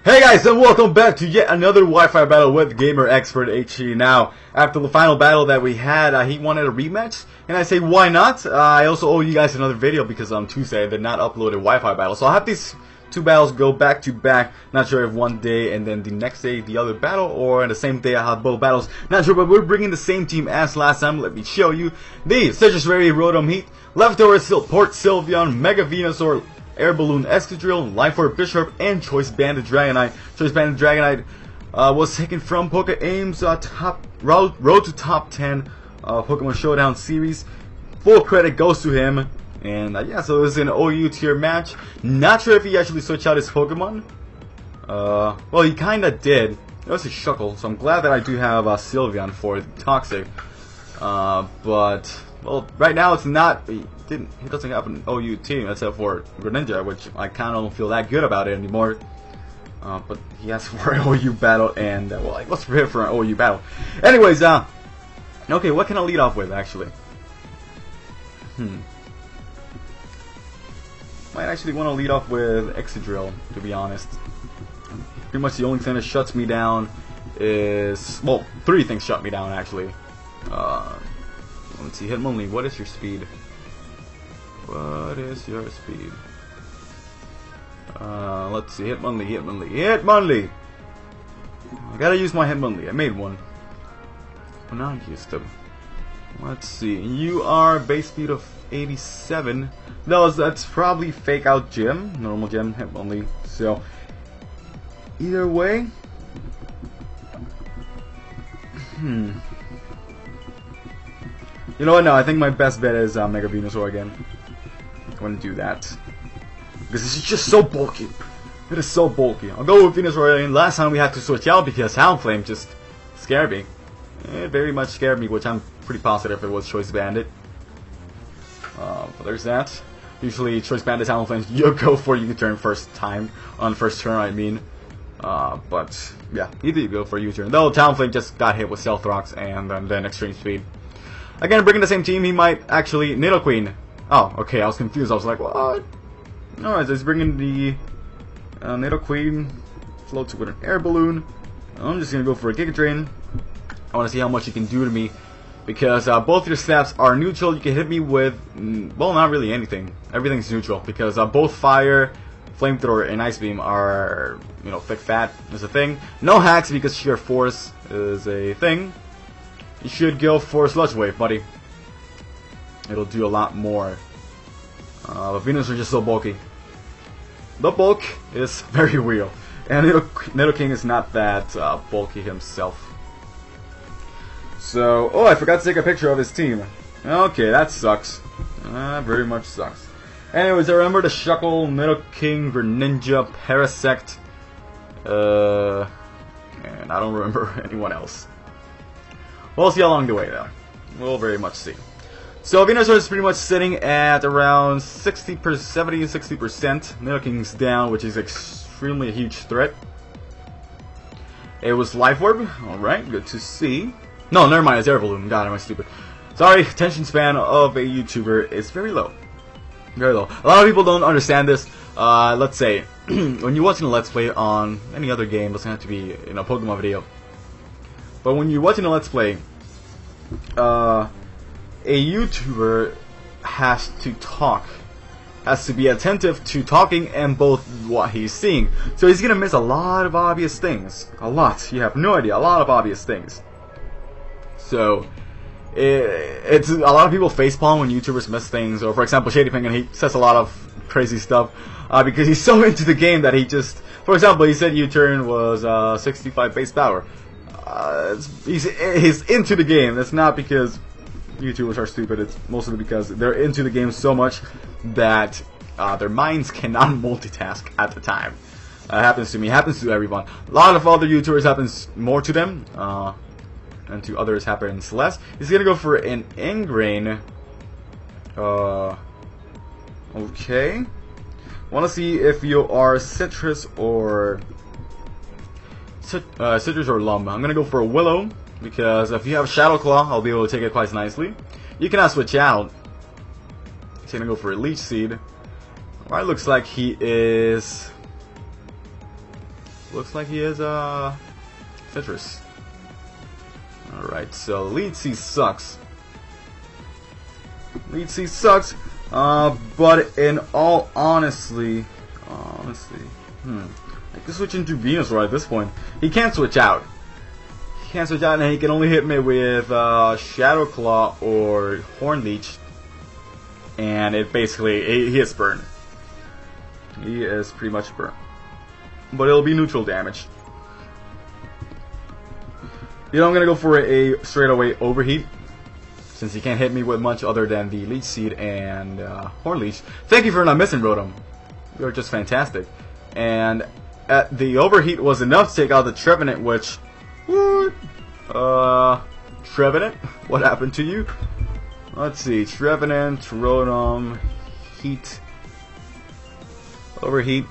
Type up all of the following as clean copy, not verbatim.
Hey guys, and welcome back to yet another Wi-Fi battle with GamerXpertHD. Now, after the final battle that we had, he wanted a rematch, and I say, why not? I also owe you guys another video because on Tuesday I did not upload a Wi-Fi battle. So I'll have these two battles go back to back. Not sure if one day and then the next day the other battle, or in the same day I have both battles. Not sure, but we're bringing the same team as last time. Let me show you. The Citrus Berry Rotom Heat, Leftover Port Sylveon, Mega Venusaur, Air Balloon Excadrill, Life Orb Bisharp, and Choice Banded Dragonite. Choice Banded Dragonite was taken from Poké-Aim's road to top 10 Pokemon Showdown series. Full credit goes to him. And yeah, so it was an OU tier match. Not sure if he actually switched out his Pokemon. Well, he kinda did. It was a Shuckle, so I'm glad that I do have Sylveon for Toxic. But well, right now it's not. He doesn't have an OU team except for Greninja, which I kind of don't feel that good about it anymore. But he asked for an OU battle, and well, let's prepare for an OU battle. Anyways, okay, what can I lead off with actually? Might actually want to lead off with Excadrill, to be honest. Pretty much the only thing that shuts me down is, well, three things shut me down actually. Let's see, Hitmonlee, what is your speed? What is your speed? Let's see, Hitmonlee! I gotta use my Hitmonlee. I made one. But now I used them. Let's see, you are base speed of 87. No, that's probably fake out gym, normal gym, Hitmonlee. So, either way, you know what? No, I think my best bet is Mega Venusaur again. I'm gonna do that because this is just so bulky. It is so bulky. I'll go with Venusaur. And last time we had to switch out because Houndflame just scared me. It very much scared me, which I'm pretty positive it was Choice Bandit. But there's that. Usually Choice Bandit, Houndflame, you go for U-turn first time on first turn. I mean, but yeah, either you go for U-turn. Though Houndflame just got hit with Stealth Rocks and then Extreme Speed. Again, bringing the same team, he might actually Nidoqueen. Oh, okay, I was confused. I was like, what? Alright, so he's bringing the Nidoqueen. Floats with an Air Balloon. I'm just gonna go for a Giga Drain. I want to see how much he can do to me, because both your stats are neutral. You can hit me with, well, not really anything. Everything's neutral because both Fire, Flamethrower, and Ice Beam are, you know, thick fat is a thing. No hacks because Sheer Force is a thing. You should go for Sludge Wave, buddy. It'll do a lot more. But Venus are just so bulky. The bulk is very real, and Nidoking is not that bulky himself. So, oh, I forgot to take a picture of his team. Okay, that sucks. Very much sucks. Anyways, I remember the Shuckle, Nidoking, Greninja, Parasect, and I don't remember anyone else. We'll see along the way, though. We'll very much see. So Venusaur is pretty much sitting at around 70-60%. Nidoking's down, which is extremely a huge threat. It was Life Orb. Alright, good to see. No, never mind, it's Air Balloon. God, am I stupid. Sorry, attention span of a YouTuber is very low. Very low. A lot of people don't understand this. Let's say, when you're watching a Let's Play on any other game, doesn't have to be in a Pokemon video. But when you're watching a Let's Play, a YouTuber has to talk, has to be attentive to talking and both what he's seeing. So he's gonna miss a lot of obvious things. A lot. You have no idea. A lot of obvious things. So it's a lot of people facepalm when YouTubers miss things. Or for example, Shady Penguin, he says a lot of crazy stuff because he's so into the game that he just, for example, he said U-turn was 65 base power. He's into the game. That's not because YouTubers are stupid. It's mostly because they're into the game so much that their minds cannot multitask at the time. It happens to me. It happens to everyone. A lot of other YouTubers happens more to them, and to others happens less. He's gonna go for an Ingrain. Okay. Want to see if you are Citrus or Citrus or Lum. I'm gonna go for a Willow, because if you have Shadow Claw, I'll be able to take it quite nicely. You cannot switch out. He's gonna go for a Leech Seed. Alright, looks like he is Looks like he is citrus. Alright, so Lead Sea sucks. Lead Sea sucks. But in all honesty, I can switch into Venusaur at this point. He can't switch out. He can't switch out, and he can only hit me with Shadow Claw or Horn Leech. And it basically, he is burned. He is pretty much burned. But it'll be neutral damage. You know, I'm gonna go for a straightaway Overheat, since he can't hit me with much other than the Leech Seed and Horn Leech. Thank you for not missing, Rotom. You're just fantastic. And the Overheat was enough to take out the Trevenant, which... What? Trevenant? What happened to you? Let's see. Trevenant, Rotom, Heat, Overheat.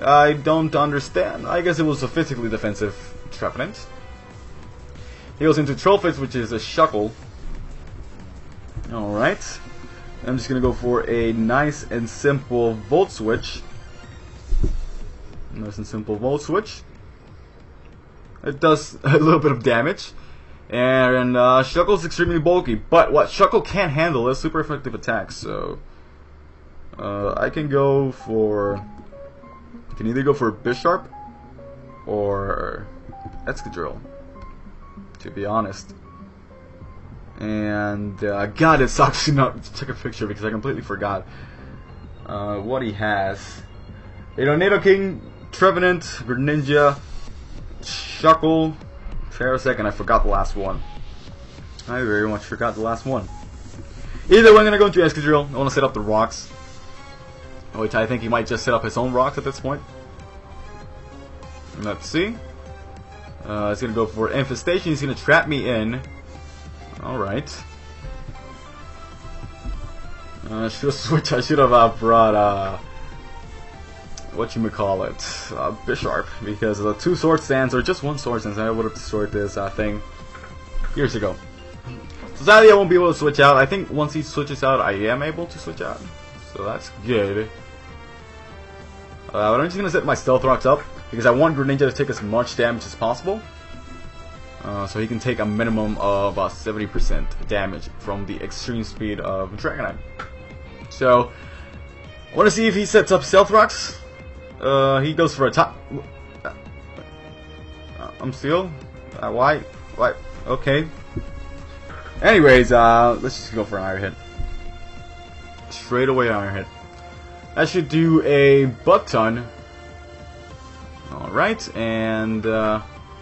I don't understand. I guess it was a physically defensive Trevenant. He goes into Trollface, which is a Shuckle. Alright. I'm just gonna go for a nice and simple Volt Switch. Nice and simple Volt Switch. It does a little bit of damage. And Shuckle's extremely bulky, but what Shuckle can't handle is super effective attacks, so... I can go for... I can either go for Bisharp or Excadrill, to be honest. And God, it sucks to not take a picture because I completely forgot what he has. You know, Nidoking, Trevenant, Greninja, Shuckle, Parasect, and I forgot the last one. I very much forgot the last one. Either way, I'm gonna go into Excadrill. I want to set up the rocks, which I think he might just set up his own rocks at this point. Let's see. He's gonna go for Infestation. He's gonna trap me in. Alright. Should have switched. I should have brought whatchamacallit, Bisharp, because the 2 Sword Stands, or just 1 Sword Stance, I would have destroyed this thing years ago. So sadly I won't be able to switch out. I think once he switches out, I am able to switch out. So that's good. But I'm just going to set my Stealth Rocks up, because I want Greninja to take as much damage as possible. So he can take a minimum of 70% damage from the extreme speed of Dragonite. So, I want to see if he sets up Stealth Rocks. He goes for a top... I'm still... Why? Okay. Anyways, let's just go for an Iron Hit. Straight away Iron Hit. That should do a butt ton. Alright, and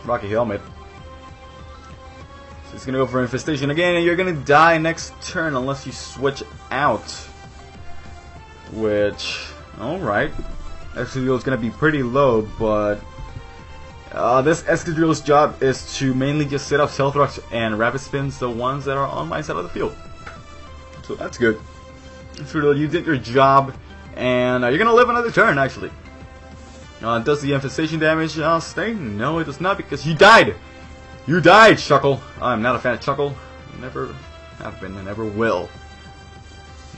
Rocky Helmet. So he's gonna go for Infestation again, and you're gonna die next turn unless you switch out. Which, alright. Excadrill's gonna be pretty low, but this Excadrill's job is to mainly just set up Stealth Rocks and Rapid Spins, the ones that are on my side of the field. So that's good. Excadrill, you did your job, and you're gonna live another turn, actually. Does the Infestation damage stay? No, it does not, because you died! You died, Shuckle! I'm not a fan of Shuckle. Never have been, and never will.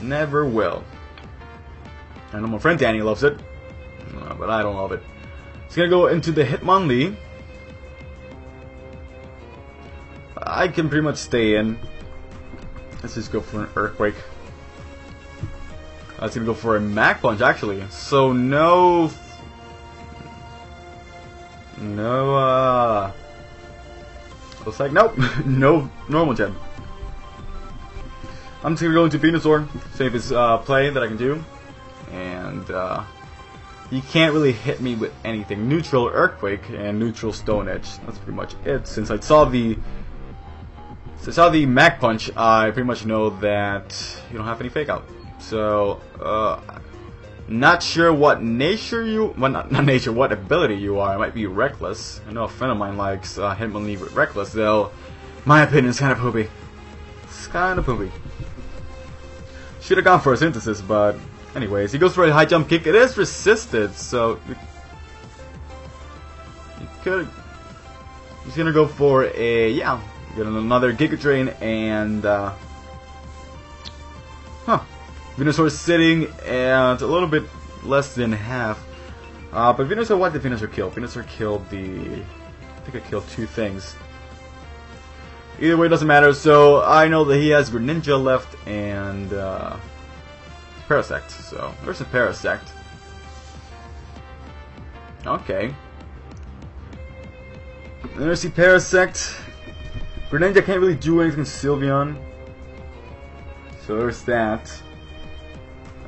Never will. I know my friend Danny loves it, but I don't love it. It's gonna go into the Hitmonlee. I can pretty much stay in. Let's just go for an Earthquake. I was gonna go for a Mach Punch, actually. So no, looks like nope, no normal gem. I'm just gonna go into Venusaur, safest play that I can do, and he can't really hit me with anything. Neutral Earthquake and neutral Stone Edge. That's pretty much it. Since I saw the Mach Punch, I pretty much know that you don't have any Fake Out. So, not sure what nature you, well, not nature, what ability you are. It might be Reckless. I know a friend of mine likes Hitmonlee with Reckless, though. My opinion is kind of poopy. It's kind of poopy. Should have gone for a Synthesis, but anyways, he goes for a High Jump Kick. It is resisted, so you could. He's gonna go for a get another Giga Drain and Venusaur is sitting at a little bit less than half. But Venusaur, what did Venusaur kill? Venusaur killed the... I think I killed 2 things. Either way, it doesn't matter. So I know that he has Greninja left and Parasect. So there's a Parasect. Okay. There's the Parasect. Greninja can't really do anything to Sylveon. So there's that.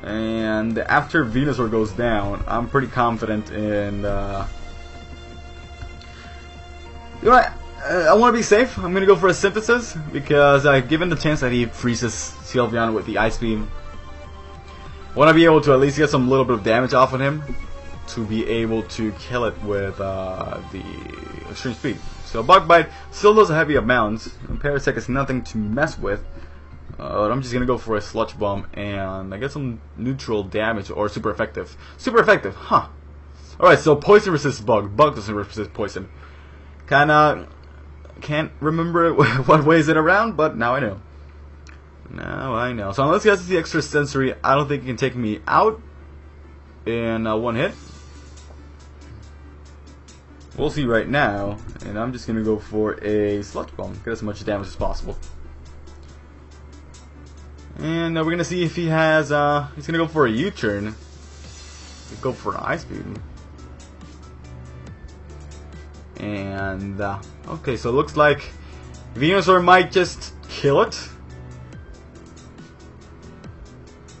And after Venusaur goes down, I'm pretty confident in... You know what? I want to be safe. I'm going to go for a Synthesis, because given the chance that he freezes Sylveon with the Ice Beam, I want to be able to at least get some little bit of damage off of him to be able to kill it with the Extreme Speed. So Bug Bite still does a heavy amount, and Parasect is nothing to mess with. I'm just going to go for a Sludge Bomb, and I get some neutral damage, or super effective. Super effective, huh. Alright, so Poison resists Bug. Bug doesn't resist Poison. Kinda... Can't remember what ways it around, but now I know. Now I know. So unless he has the extra sensory, I don't think he can take me out in 1 hit. We'll see right now, and I'm just gonna go for a Sludge Bomb, get as much damage as possible. And we're gonna see if he has. He's gonna go for a U-turn. Go for an Ice Beam. And okay, so it looks like Venusaur might just kill it.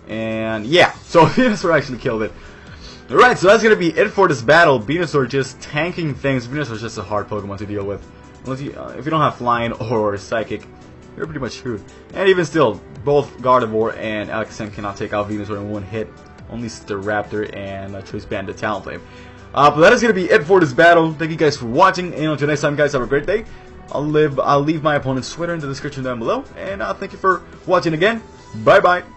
And yeah, so Venusaur actually killed it. Alright, so that's gonna be it for this battle. Venusaur just tanking things. Venusaur is just a hard Pokemon to deal with. Unless you, if you don't have Flying or Psychic, you're pretty much screwed. And even still, both Gardevoir and Alakazam cannot take out Venusaur in 1 hit. Only Staraptor and Choice Bandit Talonflame. But that is going to be it for this battle. Thank you guys for watching, and until next time, guys, have a great day. I'll leave my opponent's Twitter in the description down below, and thank you for watching again. Bye bye.